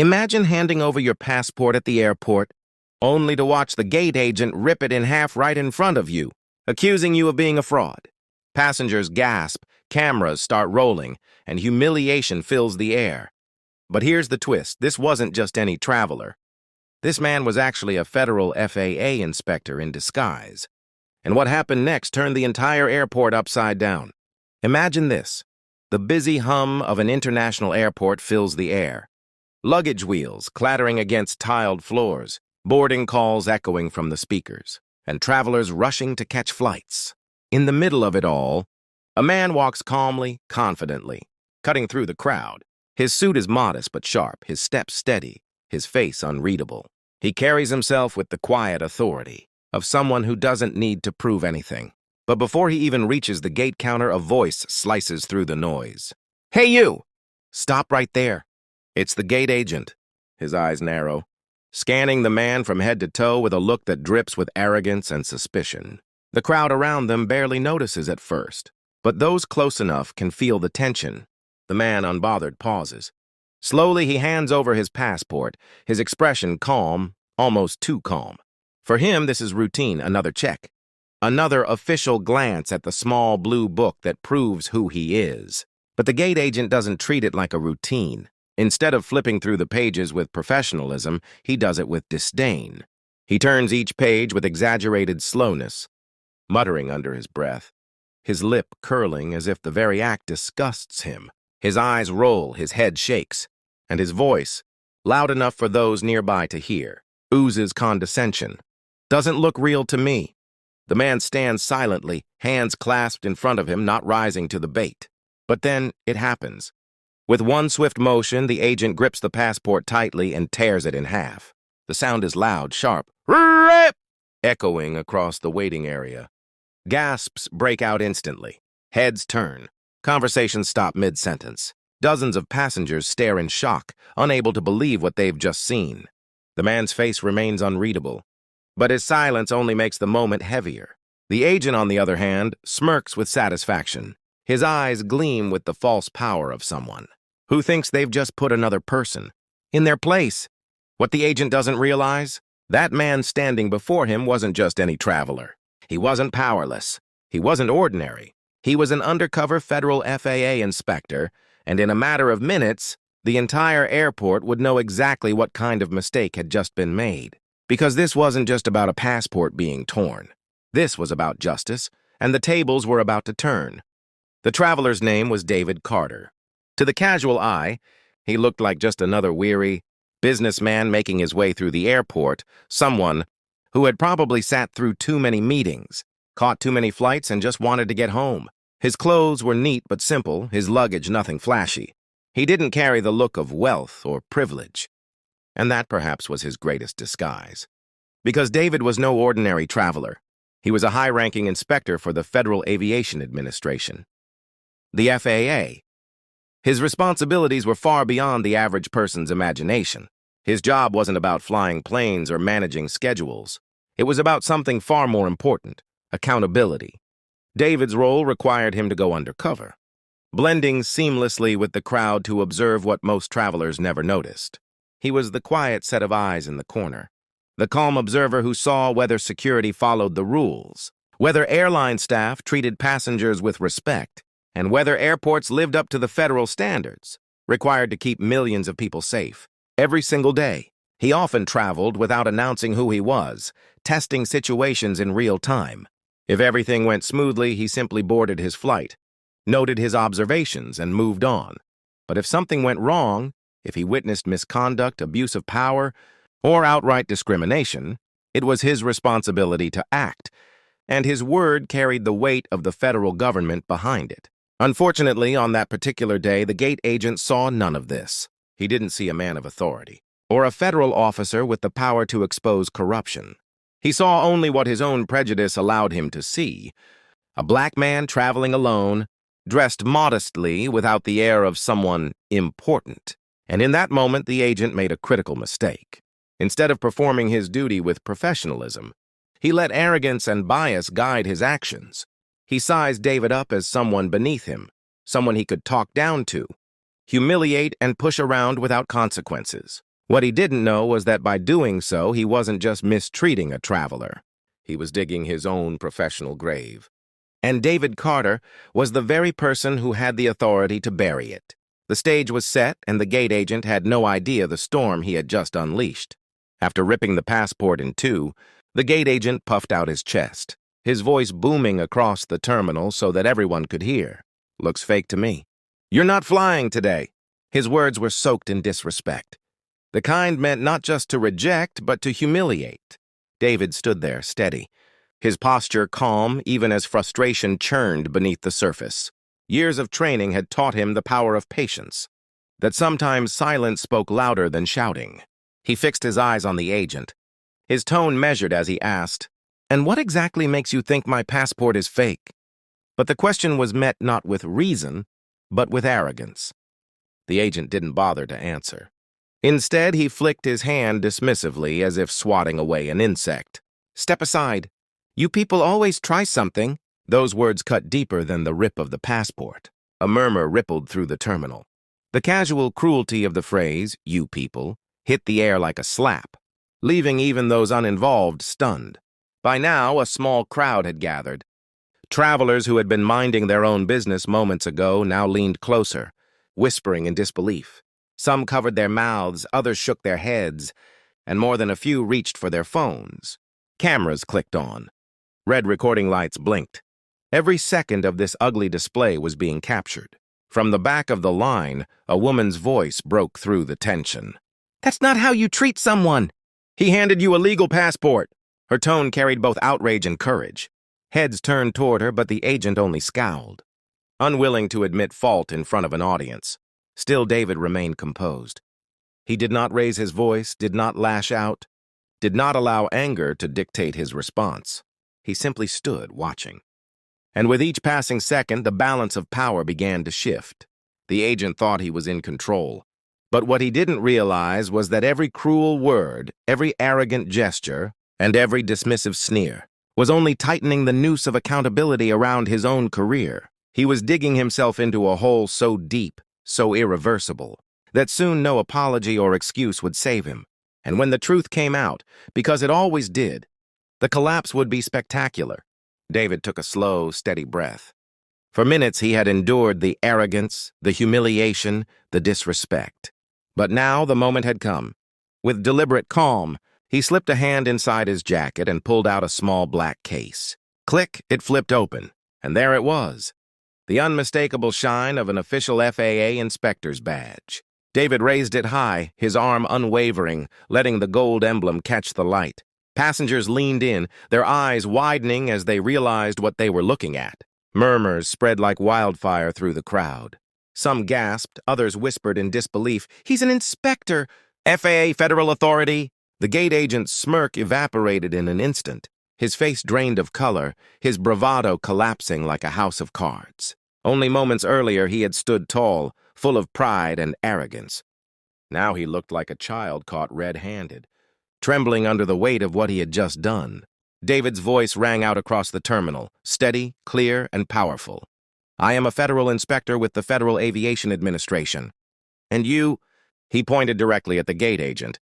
Imagine handing over your passport at the airport, only to watch the gate agent rip it in half right in front of you, accusing you of being a fraud. Passengers gasp, cameras start rolling, and humiliation fills the air. But here's the twist. This wasn't just any traveler. This man was actually a federal FAA inspector in disguise. And what happened next turned the entire airport upside down. Imagine this. The busy hum of an international airport fills the air. Luggage wheels clattering against tiled floors, boarding calls echoing from the speakers, and travelers rushing to catch flights. In the middle of it all, a man walks calmly, confidently, cutting through the crowd. His suit is modest but sharp, his steps steady, his face unreadable. He carries himself with the quiet authority of someone who doesn't need to prove anything. But before he even reaches the gate counter, a voice slices through the noise. "Hey, you! Stop right there." It's the gate agent, his eyes narrow, scanning the man from head to toe with a look that drips with arrogance and suspicion. The crowd around them barely notices at first, but those close enough can feel the tension. The man, unbothered, pauses. Slowly, he hands over his passport, his expression calm, almost too calm. For him, this is routine, another check. Another official glance at the small blue book that proves who he is. But the gate agent doesn't treat it like a routine. Instead of flipping through the pages with professionalism, he does it with disdain. He turns each page with exaggerated slowness, muttering under his breath, his lip curling as if the very act disgusts him. His eyes roll, his head shakes, and his voice, loud enough for those nearby to hear, oozes condescension. "Doesn't look real to me." The man stands silently, hands clasped in front of him, not rising to the bait. But then it happens. With one swift motion, the agent grips the passport tightly and tears it in half. The sound is loud, sharp, "Rip!" echoing across the waiting area. Gasps break out instantly. Heads turn. Conversations stop mid-sentence. Dozens of passengers stare in shock, unable to believe what they've just seen. The man's face remains unreadable, but his silence only makes the moment heavier. The agent, on the other hand, smirks with satisfaction. His eyes gleam with the false power of someone who thinks they've just put another person in their place. What the agent doesn't realize, that man standing before him wasn't just any traveler. He wasn't powerless. He wasn't ordinary. He was an undercover federal FAA inspector, and in a matter of minutes, the entire airport would know exactly what kind of mistake had just been made. Because this wasn't just about a passport being torn. This was about justice, and the tables were about to turn. The traveler's name was David Carter. To the casual eye, he looked like just another weary businessman making his way through the airport, someone who had probably sat through too many meetings, caught too many flights, and just wanted to get home. His clothes were neat but simple, his luggage nothing flashy. He didn't carry the look of wealth or privilege. And that perhaps was his greatest disguise. Because David was no ordinary traveler. He was a high-ranking inspector for the Federal Aviation Administration, the FAA. His responsibilities were far beyond the average person's imagination. His job wasn't about flying planes or managing schedules. It was about something far more important, accountability. David's role required him to go undercover, blending seamlessly with the crowd to observe what most travelers never noticed. He was the quiet set of eyes in the corner, the calm observer who saw whether security followed the rules, whether airline staff treated passengers with respect, and whether airports lived up to the federal standards required to keep millions of people safe. Every single day, he often traveled without announcing who he was, testing situations in real time. If everything went smoothly, he simply boarded his flight, noted his observations, and moved on. But if something went wrong, if he witnessed misconduct, abuse of power, or outright discrimination, it was his responsibility to act, and his word carried the weight of the federal government behind it. Unfortunately, on that particular day, the gate agent saw none of this. He didn't see a man of authority, or a federal officer with the power to expose corruption. He saw only what his own prejudice allowed him to see: a black man traveling alone, dressed modestly without the air of someone important. And in that moment, the agent made a critical mistake. Instead of performing his duty with professionalism, he let arrogance and bias guide his actions. He sized David up as someone beneath him, someone he could talk down to, humiliate and push around without consequences. What he didn't know was that by doing so, he wasn't just mistreating a traveler. He was digging his own professional grave. And David Carter was the very person who had the authority to bury it. The stage was set, and the gate agent had no idea the storm he had just unleashed. After ripping the passport in two, the gate agent puffed out his chest, his voice booming across the terminal so that everyone could hear. "Looks fake to me. You're not flying today." His words were soaked in disrespect. The kind meant not just to reject, but to humiliate. David stood there, steady, his posture calm even as frustration churned beneath the surface. Years of training had taught him the power of patience, that sometimes silence spoke louder than shouting. He fixed his eyes on the agent, his tone measured as he asked, "And what exactly makes you think my passport is fake?" But the question was met not with reason, but with arrogance. The agent didn't bother to answer. Instead, he flicked his hand dismissively as if swatting away an insect. "Step aside. You people always try something." Those words cut deeper than the rip of the passport. A murmur rippled through the terminal. The casual cruelty of the phrase, "you people," hit the air like a slap, leaving even those uninvolved stunned. By now, a small crowd had gathered. Travelers who had been minding their own business moments ago now leaned closer, whispering in disbelief. Some covered their mouths, others shook their heads, and more than a few reached for their phones. Cameras clicked on. Red recording lights blinked. Every second of this ugly display was being captured. From the back of the line, a woman's voice broke through the tension. "That's not how you treat someone." "He handed you a legal passport." Her tone carried both outrage and courage. Heads turned toward her, but the agent only scowled, unwilling to admit fault in front of an audience. Still, David remained composed. He did not raise his voice, did not lash out, did not allow anger to dictate his response. He simply stood, watching. And with each passing second, the balance of power began to shift. The agent thought he was in control. But what he didn't realize was that every cruel word, every arrogant gesture, and every dismissive sneer was only tightening the noose of accountability around his own career. He was digging himself into a hole so deep, so irreversible, that soon no apology or excuse would save him. And when the truth came out, because it always did, the collapse would be spectacular. David took a slow, steady breath. For minutes he had endured the arrogance, the humiliation, the disrespect. But now the moment had come. With deliberate calm, he slipped a hand inside his jacket and pulled out a small black case. Click, it flipped open, and there it was. The unmistakable shine of an official FAA inspector's badge. David raised it high, his arm unwavering, letting the gold emblem catch the light. Passengers leaned in, their eyes widening as they realized what they were looking at. Murmurs spread like wildfire through the crowd. Some gasped, others whispered in disbelief, "He's an inspector!" "FAA, federal authority!" The gate agent's smirk evaporated in an instant, his face drained of color, his bravado collapsing like a house of cards. Only moments earlier he had stood tall, full of pride and arrogance. Now he looked like a child caught red-handed, trembling under the weight of what he had just done. David's voice rang out across the terminal, steady, clear, and powerful. "I am a federal inspector with the Federal Aviation Administration. And you," he pointed directly at the gate agent,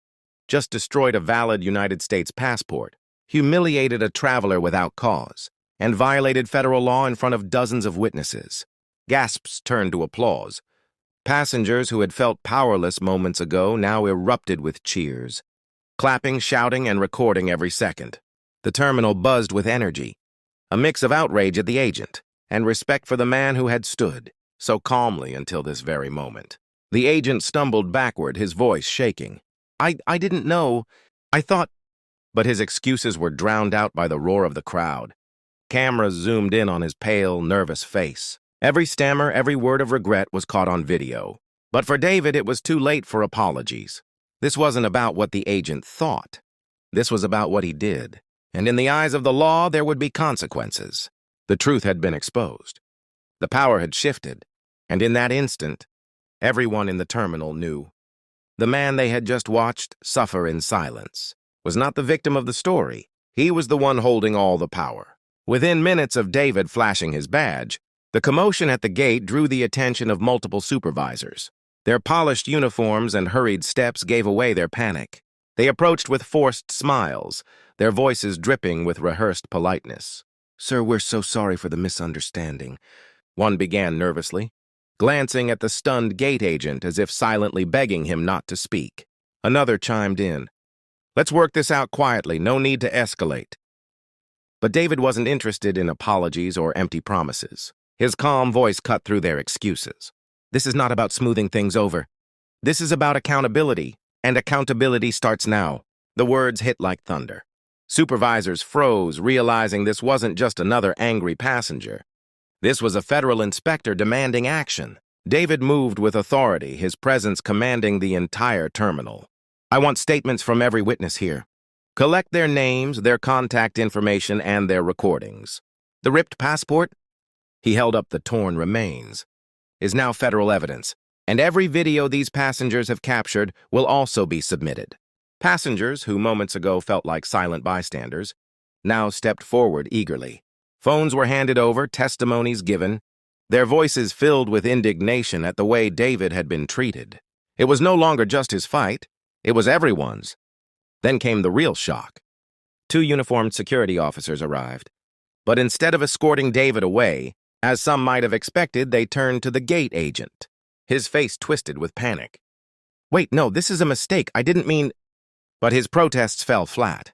"just destroyed a valid United States passport, humiliated a traveler without cause, and violated federal law in front of dozens of witnesses." Gasps turned to applause. Passengers who had felt powerless moments ago now erupted with cheers, clapping, shouting, and recording every second. The terminal buzzed with energy, a mix of outrage at the agent and respect for the man who had stood so calmly until this very moment. The agent stumbled backward, his voice shaking. I didn't know. I thought—" But his excuses were drowned out by the roar of the crowd. Cameras zoomed in on his pale, nervous face. Every stammer, every word of regret was caught on video. But for David, it was too late for apologies. This wasn't about what the agent thought. This was about what he did. And in the eyes of the law, there would be consequences. The truth had been exposed. The power had shifted. And in that instant, everyone in the terminal knew. The man they had just watched suffer in silence was not the victim of the story. He was the one holding all the power. Within minutes of David flashing his badge, the commotion at the gate drew the attention of multiple supervisors. Their polished uniforms and hurried steps gave away their panic. They approached with forced smiles, their voices dripping with rehearsed politeness. "Sir, we're so sorry for the misunderstanding," one began nervously, glancing at the stunned gate agent as if silently begging him not to speak. Another chimed in. "Let's work this out quietly, no need to escalate." But David wasn't interested in apologies or empty promises. His calm voice cut through their excuses. "This is not about smoothing things over. This is about accountability, and accountability starts now." The words hit like thunder. Supervisors froze, realizing this wasn't just another angry passenger. This was a federal inspector demanding action. David moved with authority, his presence commanding the entire terminal. "I want statements from every witness here. Collect their names, their contact information, and their recordings. The ripped passport," he held up the torn remains, "is now federal evidence, and every video these passengers have captured will also be submitted." Passengers, who moments ago felt like silent bystanders, now stepped forward eagerly. Phones were handed over, testimonies given, their voices filled with indignation at the way David had been treated. It was no longer just his fight, it was everyone's. Then came the real shock. 2 uniformed security officers arrived. But instead of escorting David away, as some might have expected, they turned to the gate agent. His face twisted with panic. "Wait, no, this is a mistake. I didn't mean—" But his protests fell flat.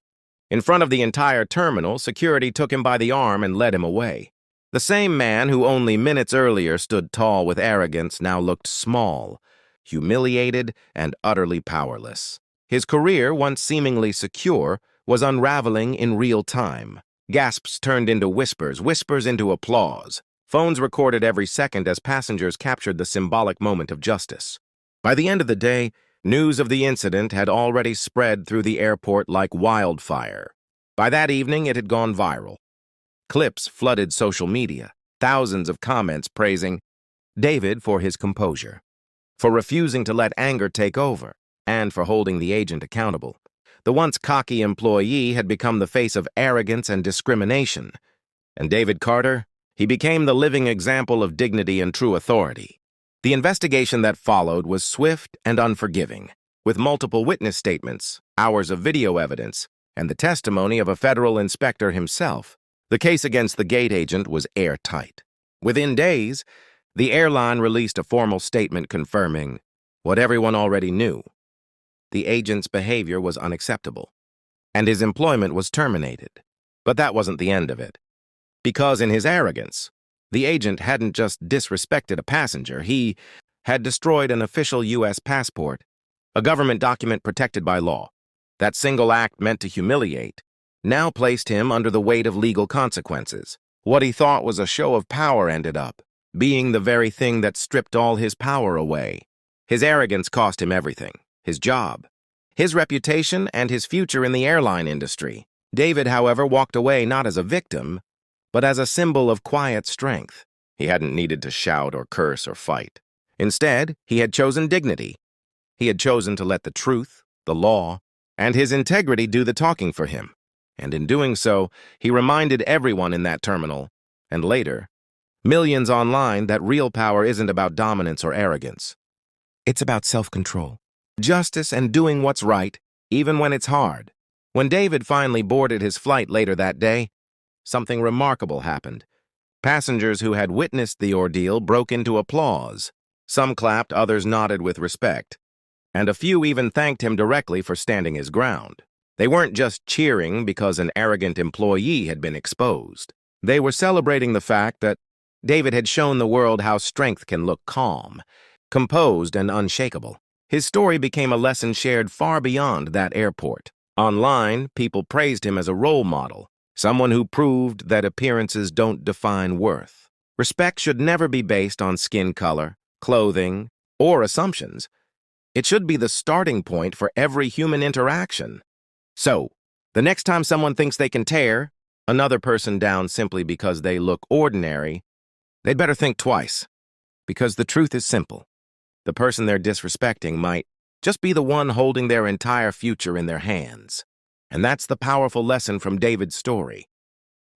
In front of the entire terminal, security took him by the arm and led him away. The same man who only minutes earlier stood tall with arrogance now looked small, humiliated, and utterly powerless. His career, once seemingly secure, was unraveling in real time. Gasps turned into whispers, whispers into applause. Phones recorded every second as passengers captured the symbolic moment of justice. By the end of the day, news of the incident had already spread through the airport like wildfire. By that evening, it had gone viral. Clips flooded social media, thousands of comments praising David for his composure, for refusing to let anger take over, and for holding the agent accountable. The once cocky employee had become the face of arrogance and discrimination. And David Carter, he became the living example of dignity and true authority. The investigation that followed was swift and unforgiving, with multiple witness statements, hours of video evidence, and the testimony of a federal inspector himself. The case against the gate agent was airtight. Within days, the airline released a formal statement confirming what everyone already knew. The agent's behavior was unacceptable, and his employment was terminated. But that wasn't the end of it. Because in his arrogance, the agent hadn't just disrespected a passenger, he had destroyed an official U.S. passport, a government document protected by law. That single act meant to humiliate now placed him under the weight of legal consequences. What he thought was a show of power ended up being the very thing that stripped all his power away. His arrogance cost him everything: his job, his reputation, and his future in the airline industry. David, however, walked away not as a victim, but as a symbol of quiet strength. He hadn't needed to shout or curse or fight. Instead, he had chosen dignity. He had chosen to let the truth, the law, and his integrity do the talking for him. And in doing so, he reminded everyone in that terminal, and later, millions online, that real power isn't about dominance or arrogance. It's about self-control, justice, and doing what's right, even when it's hard. When David finally boarded his flight later that day, something remarkable happened. Passengers who had witnessed the ordeal broke into applause. Some clapped, others nodded with respect, and a few even thanked him directly for standing his ground. They weren't just cheering because an arrogant employee had been exposed. They were celebrating the fact that David had shown the world how strength can look calm, composed, and unshakable. His story became a lesson shared far beyond that airport. Online, people praised him as a role model, someone who proved that appearances don't define worth. Respect should never be based on skin color, clothing, or assumptions. It should be the starting point for every human interaction. So, the next time someone thinks they can tear another person down simply because they look ordinary, they'd better think twice. Because the truth is simple. The person they're disrespecting might just be the one holding their entire future in their hands. And that's the powerful lesson from David's story.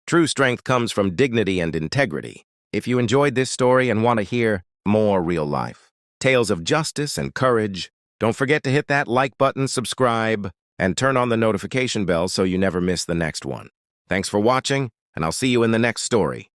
True strength comes from dignity and integrity. If you enjoyed this story and want to hear more real life Tales of justice and courage. Don't forget to hit that like button, subscribe, and turn on the notification bell so you never miss the next one. Thanks for watching, and I'll see you in the next story.